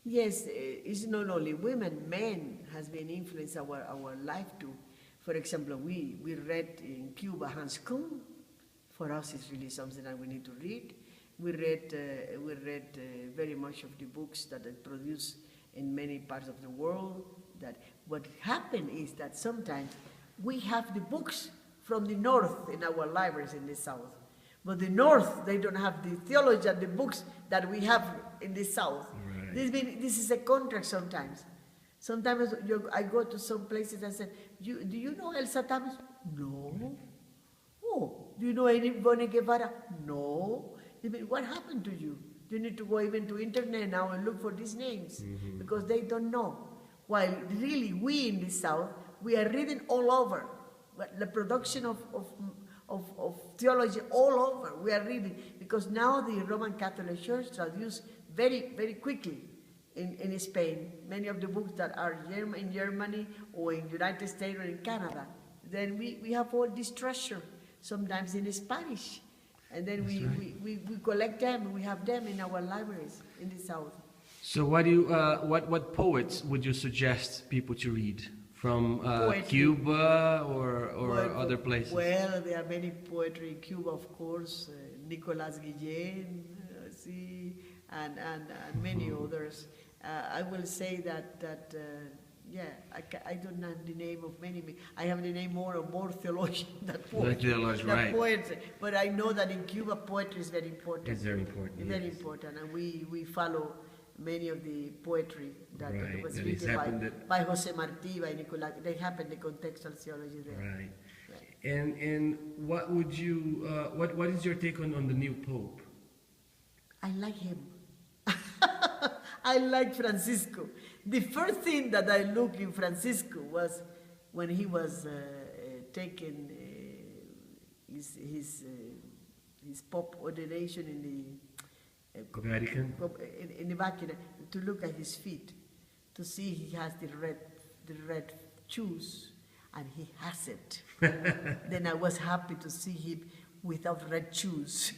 Yes, it's not only women, men has been influenced our life too. For example, we read in Cuba Hans Kuhn. For us, it's really something that we need to read. We read very much of the books that are produced in many parts of the world. That what happened is that sometimes we have the books from the north in our libraries in the south, but the north they don't have the theology and the books that we have in the south. Right. This is a contract sometimes. Sometimes I go to some places and say, do you know Elsa Thomas? No. Oh, do you know anybody Guevara? No. What happened to you? You need to go even to internet now and look for these names because they don't know. While really we in the South, we are reading all over. The production of theology all over, we are reading. Because now the Roman Catholic Church traduces very, very quickly in Spain. Many of the books that are in Germany or in the United States or in Canada. Then we have all this treasure, sometimes in Spanish. And then we collect them, we have them in our libraries in the South. So what poets would you suggest people to read from Cuba or other places? Well, there are many poetry in Cuba, of course, Nicolas Guillen, and many others. I will say that I don't know the name of many. I have the name more theologian than poets. But I know that in Cuba, poetry is very important. It's very important. It's very important, and we follow many of the poetry that was written by Jose Martí, by Nicolas. They happen the contextual theology there. Right. And what would you? What is your take on the new Pope? I like him. I like Francisco. The first thing that I looked in Francisco was when he was taking his Pope ordination in the Vatican. In the Vatican, to look at his feet, to see he has the red shoes, and he has it. Then I was happy to see him without red shoes.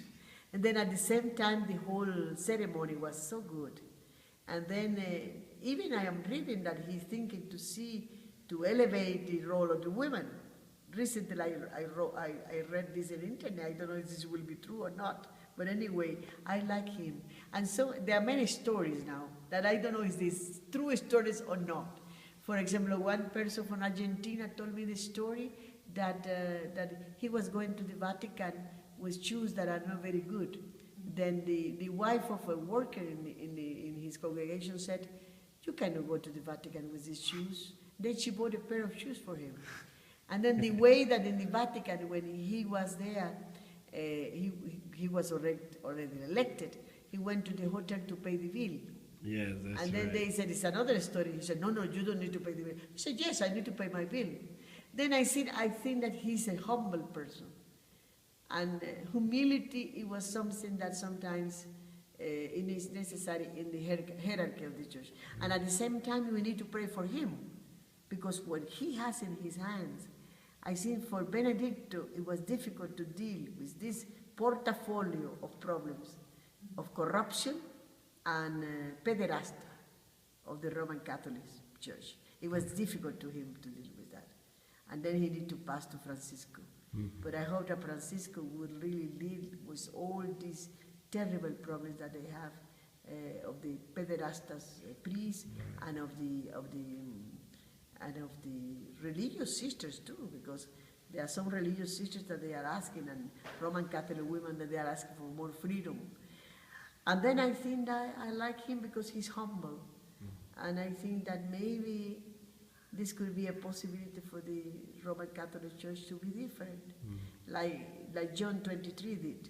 And then at the same time, the whole ceremony was so good. And then even I am reading that he's thinking to elevate the role of the women. Recently I read this on the internet. I don't know if this will be true or not. But anyway, I like him. And so there are many stories now that I don't know if these true stories or not. For example, one person from Argentina told me the story that he was going to the Vatican with shoes that are not very good. Then the wife of a worker in his congregation said, "You cannot go to the Vatican with these shoes." Then she bought a pair of shoes for him. And then the way that in the Vatican, when he was there, he was already elected. He went to the hotel to pay the bill. Yes, that's And then right. they said, it's another story. He said, no, you don't need to pay the bill. He said, yes, I need to pay my bill. Then I think that he's a humble person. And humility, it was something that sometimes it is necessary in the hierarchy of the church. And at the same time, we need to pray for him. Because what he has in his hands, I think for Benedicto, it was difficult to deal with this portfolio of problems, of corruption and pederasta of the Roman Catholic Church. It was difficult to him to deal with that. And then he needed to pass to Francisco. But I hope that Francisco would really deal with all these terrible problems that they have of the pederastas priests and of the religious sisters too, because there are some religious sisters that they are asking, and Roman Catholic women that they are asking for more freedom. And then I think that I like him because he's humble. And I think that maybe this could be a possibility for the Roman Catholic Church to be different, like John 23 did,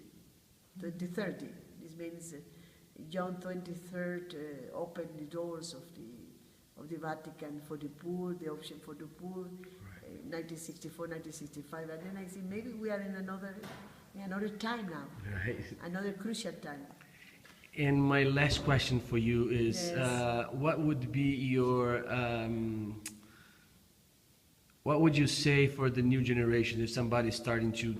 2030. This means John 23 opened the doors of the Vatican for the poor, the option for the poor, 1964, 1965. And then I think maybe we are in another time now, another crucial time. And my last question for you is, Yes. what would be your, what would you say for the new generation if somebody's starting to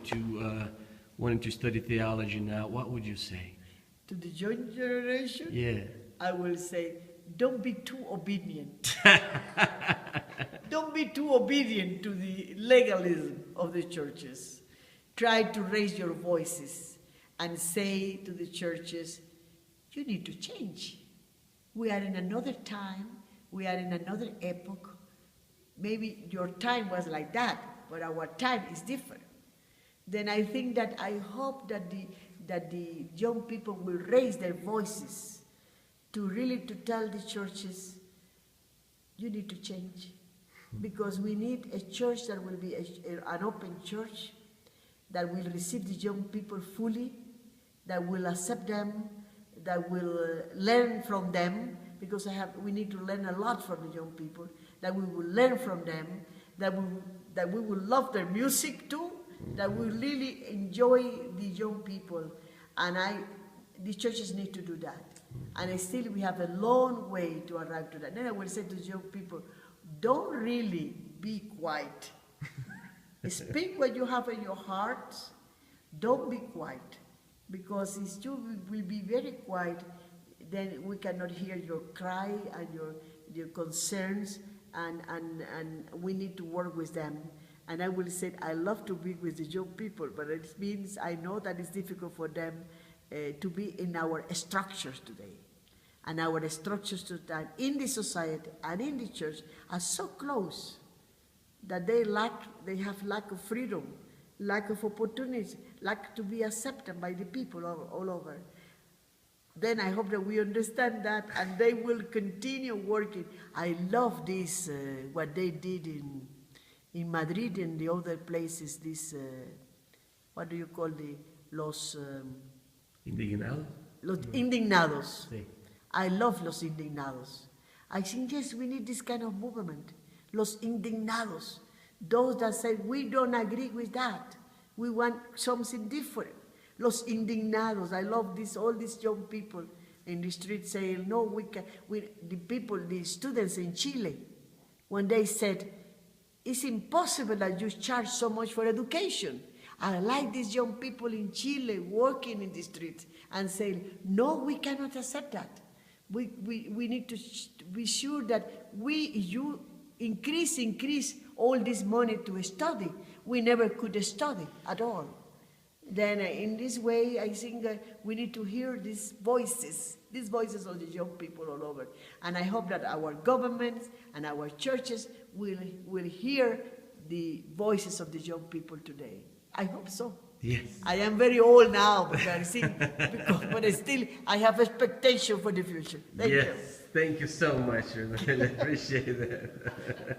wanting to study theology now? What would you say? To the young generation, Yeah. I will say, don't be too obedient. Don't be too obedient to the legalism of the churches. Try to raise your voices and say to the churches, you need to change. We are in another time. We are in another epoch. Maybe your time was like that, but our time is different. Then I think that I hope that the young people will raise their voices to really to tell the churches, you need to change. Because we need a church that will be an open church, that will receive the young people fully, that will accept them, that will learn from them, because we need to learn a lot from the young people, that we will learn from them, that we will love their music too, that we really enjoy the young people. And the churches need to do that. And still we have a long way to arrive to that. Then I will say to the young people, don't really be quiet. Speak what you have in your heart. Don't be quiet. Because if you will be very quiet, then we cannot hear your cry and your concerns, and we need to work with them. And I will say, I love to be with the young people, but it means I know that it's difficult for them to be in our structures today. And our structures today in the society and in the church are so close that they have lack of freedom, lack of opportunity, lack to be accepted by the people all over. Then I hope that we understand that, and they will continue working. I love this, what they did in Madrid and the other places, this, what do you call los... Indignados? Los indignados. Sí. I love los indignados. I think, yes, we need this kind of movement. Los indignados. Those that say, we don't agree with that. We want something different. Los indignados. I love this, all these young people in the street saying, no, the students in Chile, when they said, it's impossible that you charge so much for education. I like these young people in Chile working in the streets and saying, no, we cannot accept that. We need to be sure that you increase all this money to study. We never could study at all. Then in this way, I think we need to hear these voices of the young people all over. And I hope that our governments and our churches will hear the voices of the young people today. I hope so. Yes. I am very old now, but but still I have expectation for the future. Thank you. Thank you so much, Ronel. I appreciate that.